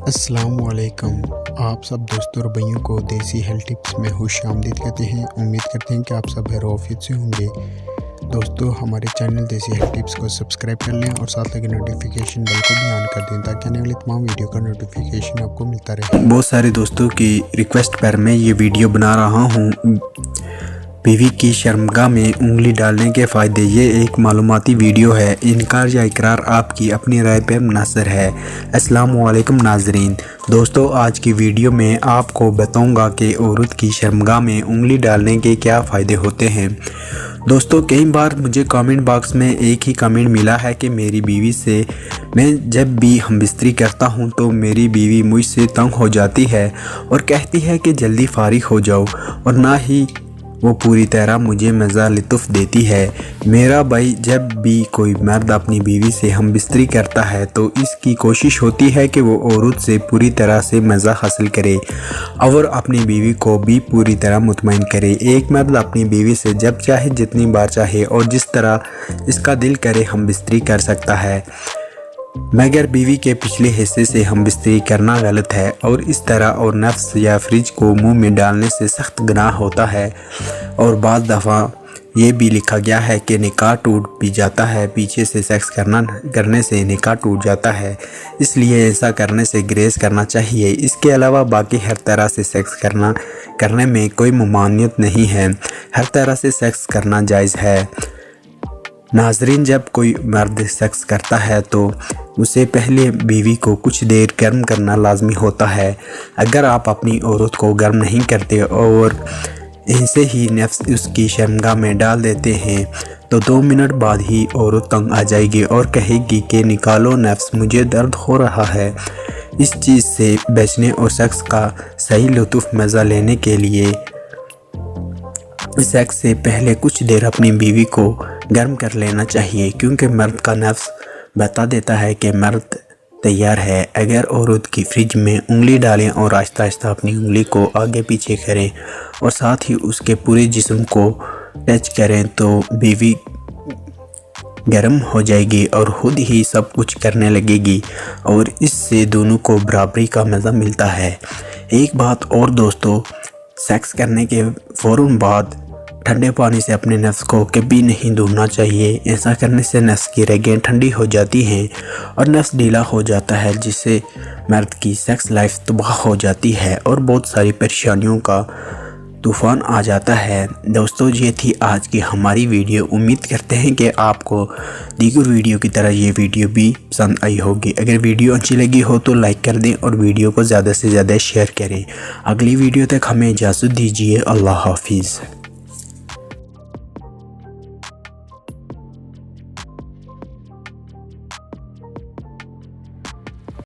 السلام علیکم، آپ سب دوستوں اور بھائیوں کو دیسی ہیلتھ ٹپس میں خوش آمدید کہتے ہیں۔ امید کرتے ہیں کہ آپ سب خیر و عافیت سے ہوں گے۔ دوستو ہمارے چینل دیسی ہیلتھ ٹپس کو سبسکرائب کر لیں اور ساتھ لگے نوٹیفیکیشن بیل کو بھی آن کر دیں تاکہ آنے والی تمام ویڈیو کا نوٹیفیکیشن آپ کو ملتا رہے۔ بہت سارے دوستوں کی ریکویسٹ پر میں یہ ویڈیو بنا رہا ہوں۔ بیوی کی شرمگاہ میں انگلی ڈالنے کے فائدے۔ یہ ایک معلوماتی ویڈیو ہے، انکار یا اقرار آپ کی اپنی رائے پر منحصر ہے۔ السلام علیکم ناظرین۔ دوستو آج کی ویڈیو میں آپ کو بتاؤں گا کہ عورت کی شرمگاہ میں انگلی ڈالنے کے کیا فائدے ہوتے ہیں۔ دوستو کئی بار مجھے کامنٹ باکس میں ایک ہی کامنٹ ملا ہے کہ میری بیوی سے میں جب بھی ہم بستری کرتا ہوں تو میری بیوی مجھ سے تنگ ہو جاتی ہے اور کہتی ہے کہ جلدی فارغ ہو جاؤ، اور نہ ہی وہ پوری طرح مجھے مزہ لطف دیتی ہے۔ میرا بھائی جب بھی کوئی مرد اپنی بیوی سے ہم بستری کرتا ہے تو اس کی کوشش ہوتی ہے کہ وہ عورت سے پوری طرح سے مزہ حاصل کرے اور اپنی بیوی کو بھی پوری طرح مطمئن کرے۔ ایک مرد اپنی بیوی سے جب چاہے، جتنی بار چاہے اور جس طرح اس کا دل کرے ہم بستری کر سکتا ہے، مگر بیوی کے پچھلے حصے سے ہم بستری کرنا غلط ہے، اور اس طرح اور نفس یا فرج کو منہ میں ڈالنے سے سخت گناہ ہوتا ہے، اور بعض دفعہ یہ بھی لکھا گیا ہے کہ نکاح ٹوٹ بھی جاتا ہے۔ پیچھے سے سیکس کرنے سے نکاح ٹوٹ جاتا ہے، اس لیے ایسا کرنے سے گریز کرنا چاہیے۔ اس کے علاوہ باقی ہر طرح سے سیکس کرنے میں کوئی ممانعت نہیں ہے، ہر طرح سے سیکس کرنا جائز ہے۔ ناظرین جب کوئی مرد سیکس کرتا ہے تو اسے پہلے بیوی کو کچھ دیر گرم کرنا لازمی ہوتا ہے۔ اگر آپ اپنی عورت کو گرم نہیں کرتے اور ایسے ہی نفس اس کی شرمگاہ میں ڈال دیتے ہیں تو 2 منٹ بعد ہی عورت تنگ آ جائے گی اور کہے گی کہ نکالو نفس، مجھے درد ہو رہا ہے۔ اس چیز سے بچنے اور سیکس کا صحیح لطف مزہ لینے کے لیے سیکس سے پہلے کچھ دیر اپنی بیوی کو گرم کر لینا چاہیے، کیونکہ مرد کا نفس بتا دیتا ہے کہ مرد تیار ہے۔ اگر عورت کی فرج میں انگلی ڈالیں اور آہستہ آہستہ اپنی انگلی کو آگے پیچھے کریں اور ساتھ ہی اس کے پورے جسم کو ٹچ کریں تو بیوی گرم ہو جائے گی اور خود ہی سب کچھ کرنے لگے گی، اور اس سے دونوں کو برابری کا مزہ ملتا ہے۔ ایک بات اور دوستو، سیکس کرنے کے فوراً بعد ٹھنڈے پانی سے اپنے نفس کو کبھی نہیں دھونا چاہیے۔ ایسا کرنے سے نفس کی رگیں ٹھنڈی ہو جاتی ہیں اور نفس ڈھیلا ہو جاتا ہے، جس سے مرد کی سیکس لائف تباہ ہو جاتی ہے اور بہت ساری پریشانیوں کا طوفان آ جاتا ہے۔ دوستو یہ تھی آج کی ہماری ویڈیو۔ امید کرتے ہیں کہ آپ کو دیگر ویڈیو کی طرح یہ ویڈیو بھی پسند آئی ہوگی۔ اگر ویڈیو اچھی لگی ہو تو لائک کر دیں اور ویڈیو کو زیادہ سے زیادہ شیئر کریں۔ اگلی ویڈیو تک ہمیں اجازت دیجیے۔ اللہ حافظ۔